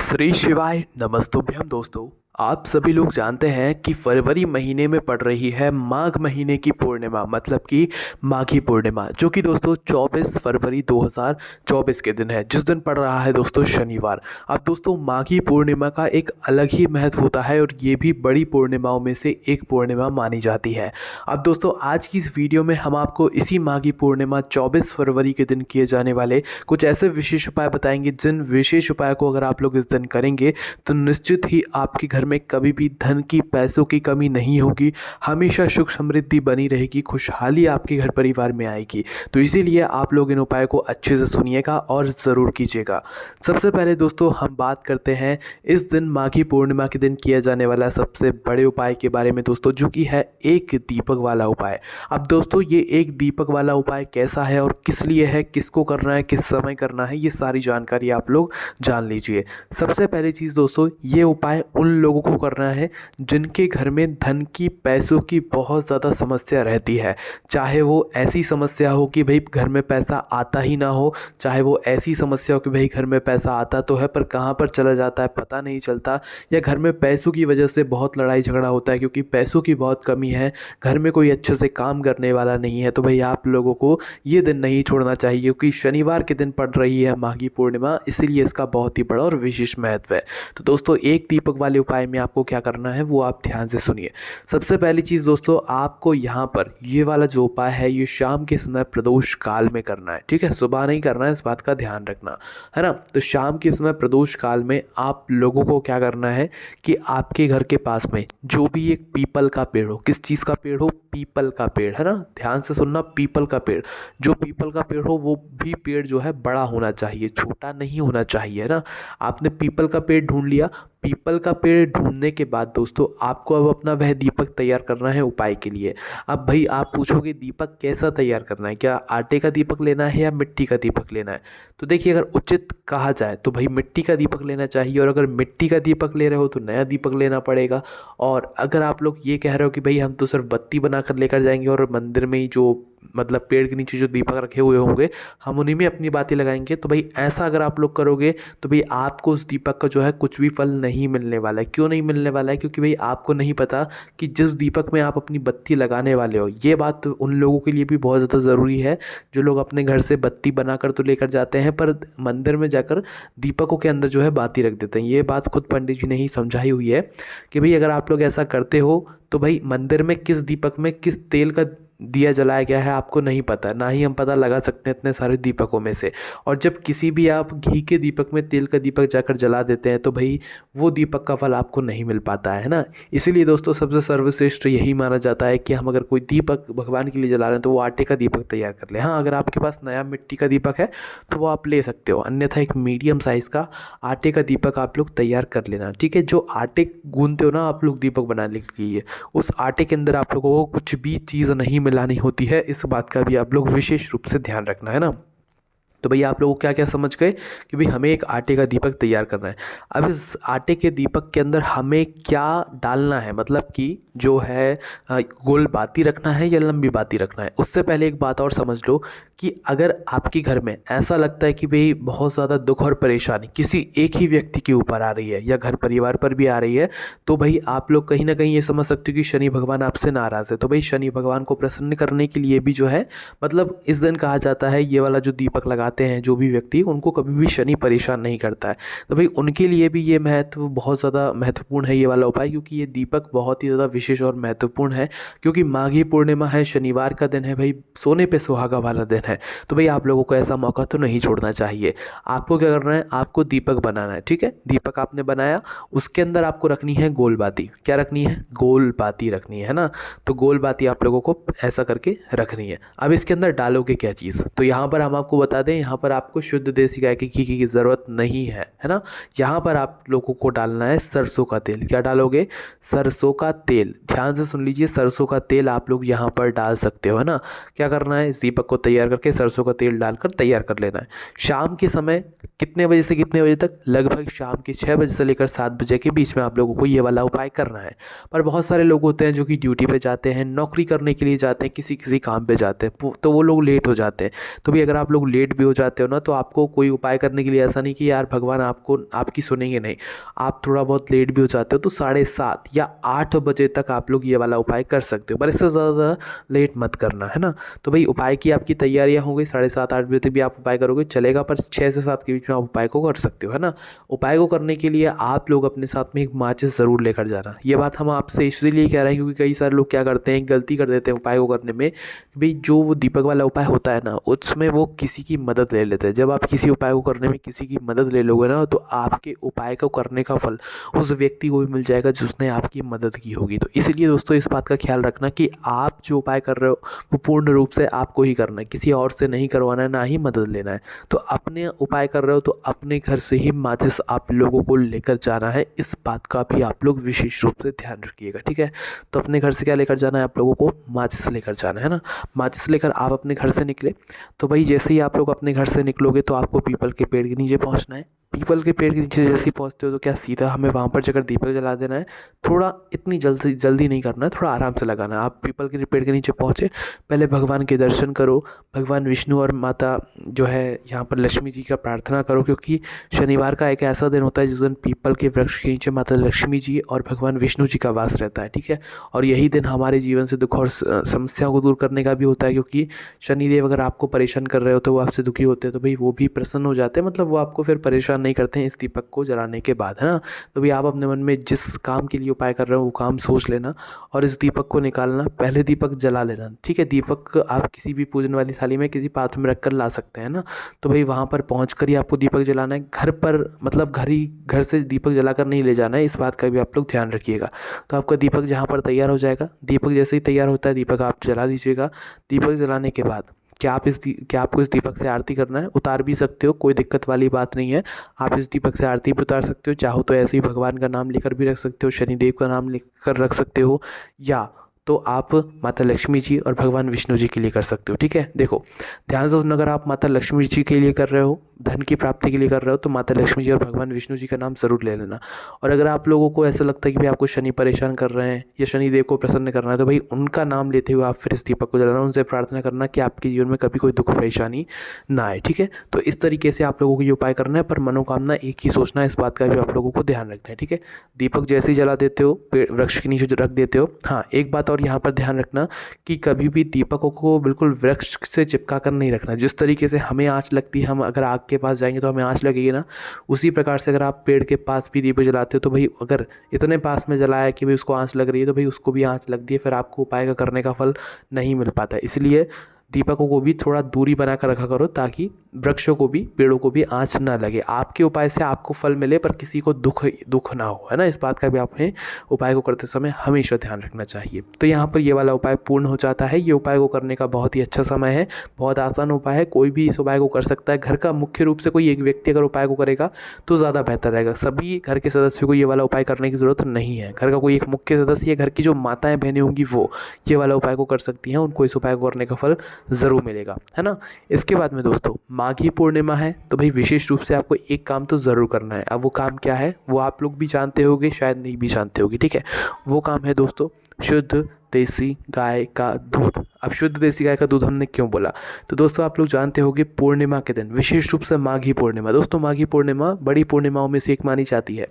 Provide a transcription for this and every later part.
श्री शिवाय नमस्तुभ्यम दोस्तों। आप सभी लोग जानते हैं कि फरवरी महीने में पड़ रही है माघ महीने की पूर्णिमा, मतलब कि माघी पूर्णिमा, जो कि दोस्तों 24 फरवरी 2024 के दिन है, जिस दिन पड़ रहा है दोस्तों शनिवार। अब दोस्तों माघी पूर्णिमा का एक अलग ही महत्व होता है और ये भी बड़ी पूर्णिमाओं में से एक पूर्णिमा मानी जाती है। अब दोस्तों आज की इस वीडियो में हम आपको इसी माघी पूर्णिमा 24 फरवरी के दिन किए जाने वाले कुछ ऐसे विशेष उपाय बताएंगे, जिन विशेष उपाय को अगर आप लोग इस दिन करेंगे तो निश्चित ही आपके घर में कभी भी धन की, पैसों की कमी नहीं होगी। हमेशा सुख समृद्धि बनी रहेगी, खुशहाली आपके घर परिवार में आएगी। तो इसीलिए आप लोग इन उपायों को अच्छे से सुनिएगा और ज़रूर कीजिएगा। सबसे पहले दोस्तों हम बात करते हैं इस दिन माघी पूर्णिमा के दिन किया जाने वाला सबसे बड़े उपाय के बारे में दोस्तों, जो कि है एक दीपक वाला उपाय। अब दोस्तों ये एक दीपक वाला उपाय कैसा है और किस लिए है, किसको करना है, किस समय करना है, ये सारी जानकारी आप लोग जान लीजिए। सबसे पहली चीज़ दोस्तों, ये उपाय उन लोगों को करना है जिनके घर में धन की, पैसों की बहुत ज़्यादा समस्या रहती है। चाहे वो ऐसी समस्या हो कि भाई घर में पैसा आता ही ना हो, चाहे वो ऐसी समस्या हो कि भाई घर में पैसा आता तो है पर कहाँ पर चला जाता है पता नहीं चलता, या घर में पैसों की वजह से बहुत लड़ाई झगड़ा होता है क्योंकि पैसों की बहुत कमी है, घर में कोई अच्छे से काम करने वाला नहीं है। तो भाई आप लोगों को ये दिन नहीं छोड़ना चाहिए क्योंकि शनिवार के दिन पड़ रही है माघी पूर्णिमा, इसीलिए इसका बहुत ही बड़ा और विशेष महत्व है। तो दोस्तों एक दीपक वाले उपाय में आपको क्या करना है वो आप ध्यान से सुनिए। सबसे पहली चीज़ दोस्तों, आपको यहाँ पर ये वाला जो उपाय है ये शाम के समय प्रदोष काल में करना है, ठीक है। सुबह नहीं करना है, इस बात का ध्यान रखना है ना। तो शाम के समय प्रदोष काल में आप लोगों को क्या करना है कि आपके घर के पास में जो भी एक पीपल का पेड़ हो, किस चीज़ का पेड़ हो, पीपल का पेड़, है ना, ध्यान से सुनना, पीपल का पेड़, जो पीपल का पेड़ हो वो भी पेड़ जो है बड़ा होना चाहिए, छोटा नहीं होना चाहिए, है ना। आपने पीपल का पेड़ ढूंढ लिया। पीपल का पेड़ ढूंढने के बाद दोस्तों आपको अब अपना वह दीपक तैयार करना है उपाय के लिए। अब भाई आप पूछोगे दीपक कैसा तैयार करना है, क्या आटे का दीपक लेना है या मिट्टी का दीपक लेना है। तो देखिए अगर उचित कहा जाए तो भाई मिट्टी का दीपक लेना चाहिए, और अगर मिट्टी का दीपक ले रहे हो तो नया दीपक लेना पड़ेगा। और अगर आप लोग ये कह रहे हो कि भाई हम तो सिर्फ बत्ती बनाकर लेकर जाएंगे और मंदिर में ही जो मतलब पेड़ के नीचे जो दीपक रखे हुए होंगे हम उन्हीं में अपनी बातें लगाएंगे, तो भाई ऐसा अगर आप लोग करोगे तो भाई आपको उस दीपक का जो है कुछ भी फल नहीं मिलने वाला है। क्यों नहीं मिलने वाला है? क्योंकि भाई आपको नहीं पता कि जिस दीपक में आप अपनी बत्ती लगाने वाले हो, ये बात उन लोगों के लिए भी बहुत ज़्यादा ज़रूरी है जो लोग अपने घर से बत्ती बनाकर तो लेकर जाते हैं पर मंदिर में जाकर दीपकों के अंदर जो है बाती रख देते हैं। ये बात खुद पंडित जी ने ही समझाई हुई है कि भाई अगर आप लोग ऐसा करते हो तो भाई मंदिर में किस दीपक में किस तेल का दिया जलाया गया है आपको नहीं पता, ना ही हम पता लगा सकते हैं इतने सारे दीपकों में से। और जब किसी भी आप घी के दीपक में तेल का दीपक जाकर जला देते हैं तो भाई वो दीपक का फल आपको नहीं मिल पाता है ना। इसीलिए दोस्तों सबसे सर्वश्रेष्ठ यही माना जाता है कि हम अगर कोई दीपक भगवान के लिए जला रहे हैं तो वो आटे का दीपक तैयार कर ले। हाँ, अगर आपके पास नया मिट्टी का दीपक है तो वो आप ले सकते हो, अन्यथा एक मीडियम साइज़ का आटे का दीपक आप लोग तैयार कर लेना, ठीक है। जो आटे गूंदते हो ना आप लोग दीपक बनाने के लिए, उस आटे के अंदर आप लोगों को कुछ भी चीज़ नहीं मिलानी होती है, इस बात का भी आप लोग विशेष रूप से ध्यान रखना, है ना। तो भैया आप लोग क्या क्या समझ गए कि भाई हमें एक आटे का दीपक तैयार करना है। अब इस आटे के दीपक के अंदर हमें क्या डालना है, मतलब कि जो है गोल बाती रखना है या लंबी बाती रखना है। उससे पहले एक बात और समझ लो कि अगर आपके घर में ऐसा लगता है कि भाई बहुत ज़्यादा दुख और परेशानी किसी एक ही व्यक्ति के ऊपर आ रही है या घर परिवार पर भी आ रही है, तो भाई आप लोग कहीं ना कहीं ये समझ सकते हो कि शनि भगवान आपसे नाराज़ है। तो भाई शनि भगवान को प्रसन्न करने के लिए भी जो है मतलब इस दिन कहा जाता है ये वाला जो दीपक लगाते हैं जो भी व्यक्ति, उनको कभी भी शनि परेशान नहीं करता है। तो भाई उनके लिए भी ये महत्व बहुत ज़्यादा महत्वपूर्ण है ये वाला उपाय, क्योंकि ये दीपक बहुत ही ज़्यादा विशेष और महत्वपूर्ण है। क्योंकि माघी पूर्णिमा है, शनिवार का दिन है भाई, सोने पे सुहागा वाला दिन है। तो भाई आप लोगों को ऐसा मौका तो नहीं छोड़ना चाहिए। आपको क्या करना है, आपको दीपक बनाना है, ठीक है। दीपक आपने बनाया, उसके अंदर आपको रखनी है गोल बाती। क्या रखनी है? गोल बाती रखनी है ना। तो गोल बाती आप लोगों को ऐसा करके रखनी है। अब इसके अंदर डालोगे क्या चीज़, तो यहाँ पर हम आपको बता दें, यहाँ पर आपको शुद्ध देसी गाय के घी की ज़रूरत नहीं है ना। यहाँ पर आप लोगों को डालना है सरसों का तेल। क्या डालोगे? सरसों का तेल। ध्यान से सुन लीजिए, सरसों का तेल आप लोग यहाँ पर डाल सकते हो, है ना। क्या करना है, इस दीपक को तैयार करके सरसों का तेल डालकर तैयार कर लेना है। शाम के समय कितने बजे से कितने बजे तक? लगभग शाम के 6 बजे से लेकर 7 बजे के बीच में आप लोगों को ये वाला उपाय करना है। पर बहुत सारे लोग होते हैं जो कि ड्यूटी पे जाते हैं, नौकरी करने के लिए जाते हैं, किसी किसी काम पे जाते हैं, तो वो लोग लेट हो जाते हैं। तो भी अगर आप लोग लेट भी हो जाते हो ना, तो आपको कोई उपाय करने के लिए ऐसा नहीं कि यार भगवान आपको आपकी सुनेंगे, नहीं। आप थोड़ा बहुत लेट भी हो जाते हो तो 7:30 या 8 बजे तक आप लोग ये वाला उपाय कर सकते हो, पर इससे ज़्यादा लेट मत करना, है ना। तो भाई उपाय की आपकी तैयारियां हो गई, 7:30-8 बजे तक भी आप उपाय करोगे चलेगा, पर 6 से 7 के बीच में आप उपाय को कर सकते हो, है ना। उपाय को करने के लिए आप लोग अपने साथ में एक माचिस ज़रूर लेकर जाना। ये बात हम आपसे इसलिए कह रहे हैं क्योंकि कई सारे लोग क्या करते हैं, गलती कर देते हैं उपाय को करने में। भाई जो वो दीपक वाला उपाय होता है ना, उसमें वो किसी की मदद ले लेते हैं। जब आप किसी उपाय को करने में किसी की मदद ले लोगे ना, तो आपके उपाय को करने का फल उस व्यक्ति को भी मिल जाएगा जिसने आपकी मदद की होगी। तो इसलिए दोस्तों इस बात का ख्याल रखना कि आप जो उपाय कर रहे हो वो पूर्ण रूप से आपको ही करना है, किसी और से नहीं करवाना है, ना ही मदद लेना है। तो अपने उपाय कर रहे हो तो अपने घर से ही माचिस आप लोगों को लेकर जाना है, इस बात का भी आप लोग विशेष रूप से ध्यान रखिएगा, ठीक है। तो अपने घर से क्या लेकर जाना है, आप लोगों को माचिस लेकर जाना है ना। माचिस लेकर आप अपने घर से निकले, तो भाई जैसे ही आप लोग अपने घर से निकलोगे तो आपको पीपल के पेड़ के नीचे पहुंचना है। पीपल के पेड़ के नीचे जैसे ही पहुंचते हो तो क्या सीधा हमें वहाँ पर जाकर दीपक जला देना है। थोड़ा इतनी जल्दी जल्दी नहीं करना है, थोड़ा आराम से लगाना है। आप पीपल के पेड़ के नीचे पहुँचे, पहले भगवान के दर्शन करो, भगवान विष्णु और माता जो है यहाँ पर लक्ष्मी जी का प्रार्थना करो, क्योंकि शनिवार का एक ऐसा दिन होता है जिस दिन पीपल के वृक्ष के नीचे माता लक्ष्मी जी और भगवान विष्णु जी का वास रहता है, ठीक है। और यही दिन हमारे जीवन से दुख और समस्याओं को दूर करने का भी होता है, क्योंकि शनिदेव अगर आपको परेशान कर रहे हो तो वो आपसे दुखी होते हैं, तो भाई वो भी प्रसन्न हो जाते हैं, मतलब वो आपको फिर परेशान नहीं करते हैं इस दीपक को जलाने के बाद, है ना। तो भाई आप अपने मन में जिस काम के लिए उपाय कर रहे हो वो काम सोच लेना और इस दीपक को निकालना, पहले दीपक जला लेना, ठीक है। दीपक आप किसी भी पूजन वाली थाली में किसी पात्र में रख कर ला सकते हैं ना। तो भाई वहाँ पर पहुँच कर ही आपको दीपक जलाना है। घर पर मतलब घर से दीपक जलाकर नहीं ले जाना है, इस बात का भी आप लोग ध्यान रखिएगा। तो आपका दीपक जहाँ पर तैयार हो जाएगा, दीपक जैसे ही तैयार होता है दीपक आप जला दीजिएगा। दीपक जलाने के बाद क्या आपको इस दीपक से आरती करना है, उतार भी सकते हो, कोई दिक्कत वाली बात नहीं है। आप इस दीपक से आरती भी उतार सकते हो, चाहो तो ऐसे ही भगवान का नाम लेकर भी रख सकते हो, शनिदेव का नाम लेकर रख सकते हो, या तो आप माता लक्ष्मी जी और भगवान विष्णु जी के लिए कर सकते हो, ठीक है। देखो ध्यान से सुनना, अगर आप माता लक्ष्मी जी के लिए कर रहे हो, धन की प्राप्ति के लिए कर रहे हो, तो माता लक्ष्मी जी और भगवान विष्णु जी का नाम ज़रूर ले लेना। और अगर आप लोगों को ऐसा लगता है कि भाई आपको शनि परेशान कर रहे हैं या शनिदेव को प्रसन्न करना है, तो भाई उनका नाम लेते हुए आप फिर इस दीपक को जलाना, उनसे प्रार्थना करना कि आपके जीवन में कभी कोई दुख परेशानी ना आए, ठीक है। तो इस तरीके से आप लोगों को ये उपाय करना है, पर मनोकामना एक ही सोचना है, इस बात का भी आप लोगों को ध्यान रखना है, ठीक है। दीपक जैसे ही जला देते हो, वृक्ष के नीचे रख देते हो। हाँ, एक बात और यहाँ पर ध्यान रखना कि कभी भी दीपकों को बिल्कुल वृक्ष से चिपका कर नहीं रखना। जिस तरीके से हमें आँच लगती है, हम अगर आग के पास जाएंगे तो हमें आँच लगेगी ना, उसी प्रकार से अगर आप पेड़ के पास भी दीपक जलाते हो तो भाई अगर इतने पास में जलाया कि भाई उसको आँच लग रही है, तो भाई उसको भी आँच लगती है, फिर आपको उपाय का करने का फल नहीं मिल पाता है। इसलिए दीपकों को भी थोड़ा दूरी बना कर रखा करो, ताकि वृक्षों को भी पेड़ों को भी आँच ना लगे। आपके उपाय से आपको फल मिले पर किसी को दुख ना हो, है ना। इस बात का भी आपने उपाय को करते समय हमेशा ध्यान रखना चाहिए। तो यहाँ पर ये वाला उपाय पूर्ण हो जाता है। ये उपाय को करने का बहुत ही अच्छा समय है, बहुत आसान उपाय है, कोई भी इस उपाय को कर सकता है। घर का मुख्य रूप से कोई एक व्यक्ति अगर उपाय को करेगा तो ज़्यादा बेहतर रहेगा। सभी घर के सदस्यों को ये वाला उपाय करने की ज़रूरत नहीं है। घर का कोई एक मुख्य सदस्य या घर की जो माताएं बहनें होंगी वो ये वाला उपाय को कर सकती हैं, उनको इस उपाय को करने का फल ज़रूर मिलेगा, है ना। इसके बाद में दोस्तों माघी पूर्णिमा है, तो भाई विशेष रूप से आपको एक काम तो ज़रूर करना है। अब वो काम क्या है वो आप लोग भी जानते होंगे, शायद नहीं भी जानते होंगे, ठीक है। वो काम है दोस्तों शुद्ध देसी गाय का दूध। अब शुद्ध देसी गाय का दूध हमने क्यों बोला, तो दोस्तों आप लोग जानते होंगे पूर्णिमा के दिन, विशेष रूप से माघी पूर्णिमा, दोस्तों माघी पूर्णिमा बड़ी पूर्णिमाओं में से एक मानी जाती है।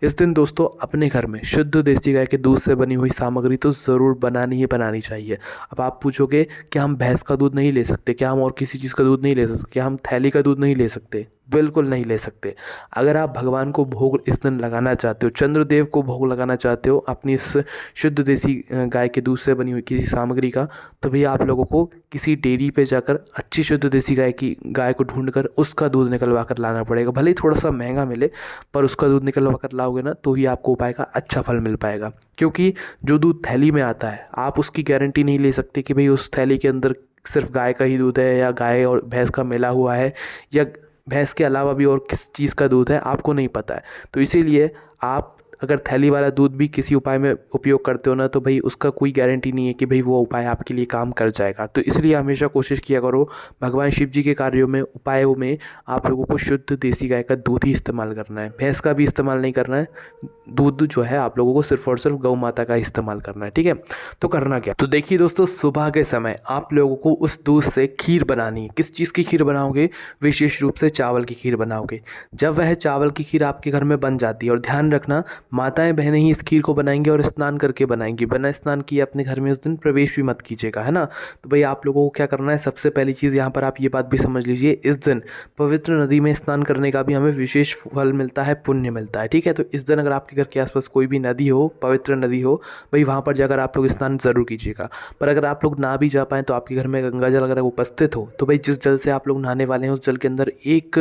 इस दिन दोस्तों अपने घर में शुद्ध देसी गाय के दूध से बनी हुई सामग्री तो ज़रूर बनानी ही बनानी चाहिए। अब आप पूछोगे क्या हम भैंस का दूध नहीं ले सकते, क्या हम और किसी चीज़ का दूध नहीं ले सकते, क्या हम थैली का दूध नहीं ले सकते, बिल्कुल नहीं ले सकते। अगर आप भगवान को भोग इस दिन लगाना चाहते हो, चंद्रदेव को भोग लगाना चाहते हो अपनी इस शुद्ध देसी गाय के दूध से बनी हुई किसी सामग्री का, तो भैया आप लोगों को किसी डेयरी पे जाकर अच्छी शुद्ध देसी गाय को ढूंढकर उसका दूध निकलवा कर लाना पड़ेगा। भले ही थोड़ा सा महंगा मिले, पर उसका दूध निकलवा कर लाओगे ना तो ही आपको उपाय का अच्छा फल मिल पाएगा। क्योंकि जो दूध थैली में आता है आप उसकी गारंटी नहीं ले सकते कि भाई उस थैली के अंदर सिर्फ गाय का ही दूध है या गाय और भैंस का मिला हुआ है या भैंस के अलावा भी और किस चीज़ का दूध है, आपको नहीं पता है। तो इसीलिए आप अगर थैली वाला दूध भी किसी उपाय में उपयोग करते हो ना, तो भाई उसका कोई गारंटी नहीं है कि भाई वो उपाय आपके लिए काम कर जाएगा। तो इसलिए हमेशा कोशिश किया करो भगवान शिव जी के कार्यों में, उपायों में आप लोगों को शुद्ध देसी गाय का दूध ही इस्तेमाल करना है, भैंस का भी इस्तेमाल नहीं करना है। दूध जो है आप लोगों को सिर्फ और सिर्फ गौ माता का इस्तेमाल करना है, ठीक है। तो करना क्या, तो देखिए दोस्तों, सुबह के समय आप लोगों को उस दूध से खीर बनानी है। किस चीज़ की खीर बनाओगे? विशेष रूप से चावल की खीर बनाओगे। जब वह चावल की खीर आपके घर में बन जाती है, और ध्यान रखना माताएं बहनें ही इस खीर को बनाएंगी और स्नान करके बनाएंगी, बिना स्नान किए अपने घर में उस दिन प्रवेश भी मत कीजिएगा, है ना। तो भाई आप लोगों को क्या करना है, सबसे पहली चीज़ यहाँ पर आप ये बात भी समझ लीजिए, इस दिन पवित्र नदी में स्नान करने का भी हमें विशेष फल मिलता है, पुण्य मिलता है, ठीक है। तो इस दिन अगर आपके घर के आसपास कोई भी नदी हो, पवित्र नदी हो, भाई वहाँ पर जाकर आप लोग स्नान ज़रूर कीजिएगा। पर अगर आप लोग ना भी जा पाएँ तो आपके घर में गंगा जल अगर उपस्थित हो, तो भाई जिस जल से आप लोग नहाने वाले हैं उस जल के अंदर एक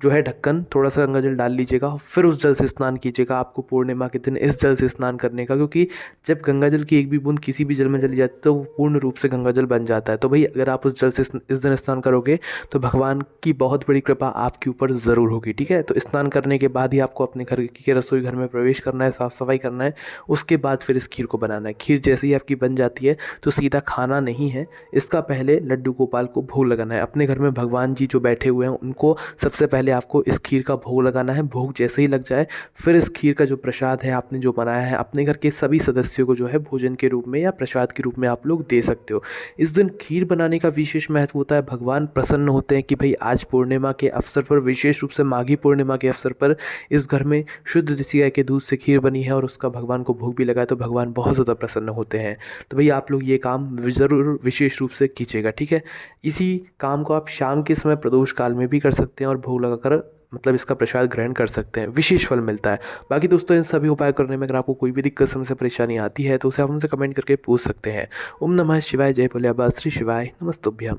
जो है ढक्कन थोड़ा सा गंगा जल डाल लीजिएगा, फिर उस जल से स्नान कीजिएगा। आपको पूर्णिमा के दिन इस जल से स्नान करने का, क्योंकि जब गंगा जल की एक भी बूंद किसी भी जल में चली जाती है तो वो पूर्ण रूप से गंगा जल बन जाता है। तो भाई अगर आप उस जल से इस दिन स्नान करोगे तो भगवान की बहुत बड़ी कृपा आपके ऊपर ज़रूर होगी, ठीक है। तो स्नान करने के बाद ही आपको अपने घर के रसोई घर में प्रवेश करना है, साफ़ सफाई करना है, उसके बाद फिर इस खीर को बनाना है। खीर जैसे ही आपकी बन जाती है तो सीधा खाना नहीं है, इसका पहले लड्डू गोपाल को भोग लगाना है। अपने घर में भगवान जी जो बैठे हुए हैं उनको सबसे पहले आपको इस खीर का भोग लगाना है। भोग जैसे ही लग जाए फिर इस खीर का जो प्रसाद है आपने जो बनाया है, अपने घर के सभी सदस्यों को जो है भोजन के रूप में या प्रसाद के रूप में आप लोग दे सकते हो। इस दिन खीर बनाने का विशेष महत्व होता है। भगवान प्रसन्न होते हैं कि भाई आज पूर्णिमा के अवसर पर, विशेष रूप से माघी पूर्णिमा के अवसर पर इस घर में शुद्ध देसी गाय के दूध से खीर बनी है और उसका भगवान को भोग भी लगा, तो भगवान बहुत ज़्यादा प्रसन्न होते हैं। तो भाई आप लोग ये काम ज़रूर विशेष रूप से कीजिएगा, ठीक है। इसी काम को आप शाम के समय प्रदोष काल में भी कर सकते हैं और भोग लगाकर मतलब इसका प्रसाद ग्रहण कर सकते हैं, विशेष फल मिलता है। बाकी दोस्तों इन सभी उपाय करने में अगर आपको कोई भी दिक्कत, समस्या, परेशानी आती है तो उसे आप हमसे कमेंट करके पूछ सकते हैं। ओम नमः शिवाय, जय भोले बाबा, श्री शिवाय, नमस्तुभ्यम।